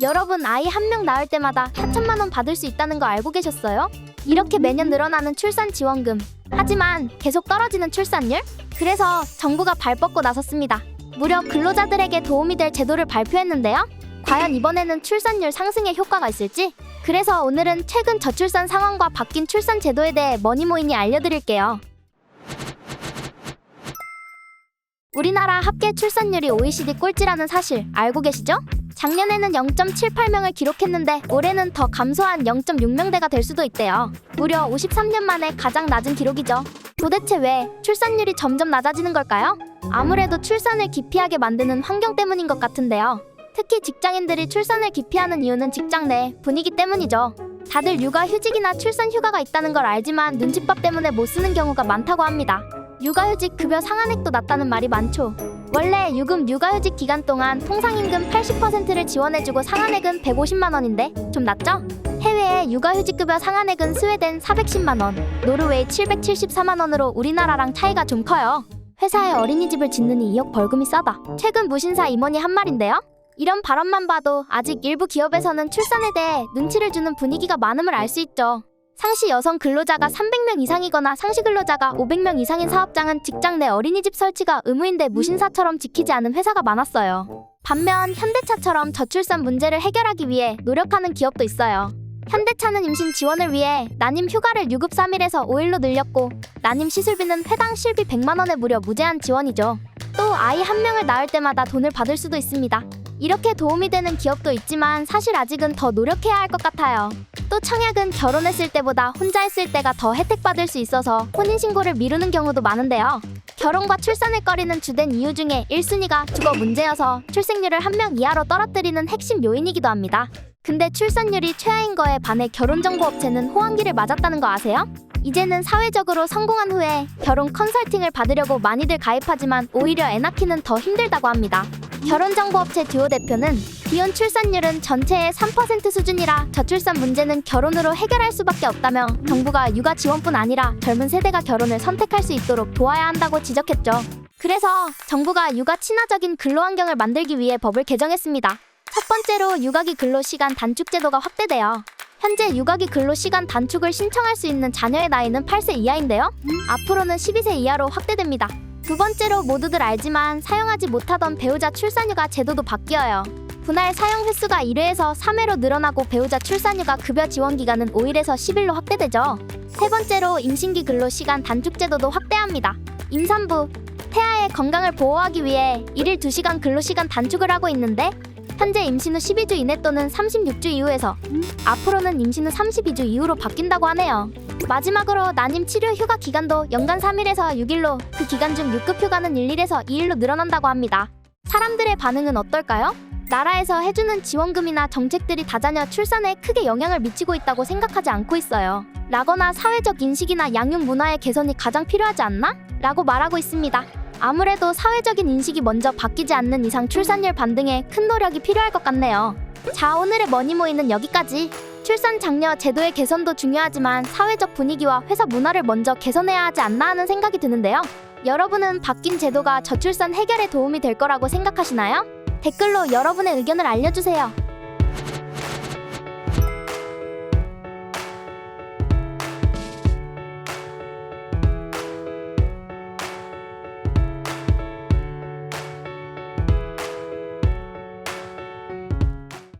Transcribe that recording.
여러분, 아이 한 명 낳을 때마다 4천만 원 받을 수 있다는 거 알고 계셨어요? 이렇게 매년 늘어나는 출산 지원금. 하지만 계속 떨어지는 출산율? 그래서 정부가 발 뻗고 나섰습니다. 무려 근로자들에게 도움이 될 제도를 발표했는데요. 과연 이번에는 출산율 상승에 효과가 있을지? 그래서 오늘은 최근 저출산 상황과 바뀐 출산 제도에 대해 뭐니뭐이니 알려드릴게요. 우리나라 합계 출산율이 OECD 꼴찌라는 사실 알고 계시죠? 작년에는 0.78명을 기록했는데 올해는 더 감소한 0.6명대가 될 수도 있대요. 무려 53년 만에 가장 낮은 기록이죠. 도대체 왜 출산율이 점점 낮아지는 걸까요? 아무래도 출산을 기피하게 만드는 환경 때문인 것 같은데요. 특히 직장인들이 출산을 기피하는 이유는 직장 내 분위기 때문이죠. 다들 육아휴직이나 출산휴가가 있다는 걸 알지만 눈칫밥 때문에 못 쓰는 경우가 많다고 합니다. 육아휴직 급여 상한액도 낮다는 말이 많죠. 원래 유급 육아휴직 기간 동안 통상임금 80%를 지원해주고 상한액은 150만 원인데 좀 낮죠? 해외의 육아휴직급여 상한액은 스웨덴 410만 원, 노르웨이 774만 원으로 우리나라랑 차이가 좀 커요. 회사에 어린이집을 짓느니 2억 벌금이 싸다. 최근 무신사 임원이 한 말인데요. 이런 발언만 봐도 아직 일부 기업에서는 출산에 대해 눈치를 주는 분위기가 많음을 알 수 있죠. 상시 여성 근로자가 300명 이상이거나 상시 근로자가 500명 이상인 사업장은 직장 내 어린이집 설치가 의무인데 무신사처럼 지키지 않은 회사가 많았어요. 반면 현대차처럼 저출산 문제를 해결하기 위해 노력하는 기업도 있어요. 현대차는 임신 지원을 위해 난임 휴가를 유급 3일에서 5일로 늘렸고 난임 시술비는 회당 실비 100만 원에 무려 무제한 지원이죠. 또 아이 한 명을 낳을 때마다 돈을 받을 수도 있습니다. 이렇게 도움이 되는 기업도 있지만 사실 아직은 더 노력해야 할 것 같아요. 또 청약은 결혼했을 때보다 혼자 했을 때가 더 혜택받을 수 있어서 혼인신고를 미루는 경우도 많은데요. 결혼과 출산을 꺼리는 주된 이유 중에 1순위가 주거 문제여서 출생률을 1명 이하로 떨어뜨리는 핵심 요인이기도 합니다. 근데 출산율이 최하인 거에 반해 결혼정보업체는 호황기를 맞았다는 거 아세요? 이제는 사회적으로 성공한 후에 결혼 컨설팅을 받으려고 많이들 가입하지만 오히려 애 낳기는 더 힘들다고 합니다. 결혼정보업체 듀오 대표는 비혼 출산율은 전체의 3% 수준이라 저출산 문제는 결혼으로 해결할 수밖에 없다며 정부가 육아 지원뿐 아니라 젊은 세대가 결혼을 선택할 수 있도록 도와야 한다고 지적했죠. 그래서 정부가 육아 친화적인 근로환경을 만들기 위해 법을 개정했습니다. 첫 번째로 육아기 근로시간 단축 제도가 확대돼요. 현재 육아기 근로시간 단축을 신청할 수 있는 자녀의 나이는 8세 이하인데요. 앞으로는 12세 이하로 확대됩니다. 두 번째로 모두들 알지만 사용하지 못하던 배우자 출산휴가 제도도 바뀌어요. 분할 사용 횟수가 1회에서 3회로 늘어나고 배우자 출산휴가 급여 지원 기간은 5일에서 10일로 확대되죠. 세 번째로 임신기 근로시간 단축 제도도 확대합니다. 임산부, 태아의 건강을 보호하기 위해 1일 2시간 근로시간 단축을 하고 있는데 현재 임신 후 12주 이내 또는 36주 이후에서 앞으로는 임신 후 32주 이후로 바뀐다고 하네요. 마지막으로 난임 치료 휴가 기간도 연간 3일에서 6일로 그 기간 중 6급 휴가는 1일에서 2일로 늘어난다고 합니다. 사람들의 반응은 어떨까요? 나라에서 해주는 지원금이나 정책들이 다자녀 출산에 크게 영향을 미치고 있다고 생각하지 않고 있어요. 라거나 사회적 인식이나 양육 문화의 개선이 가장 필요하지 않나? 라고 말하고 있습니다. 아무래도 사회적인 인식이 먼저 바뀌지 않는 이상 출산율 반등에 큰 노력이 필요할 것 같네요. 자, 오늘의 머니모이는 여기까지. 출산 장려 제도의 개선도 중요하지만 사회적 분위기와 회사 문화를 먼저 개선해야 하지 않나 하는 생각이 드는데요. 여러분은 바뀐 제도가 저출산 해결에 도움이 될 거라고 생각하시나요? 댓글로 여러분의 의견을 알려주세요.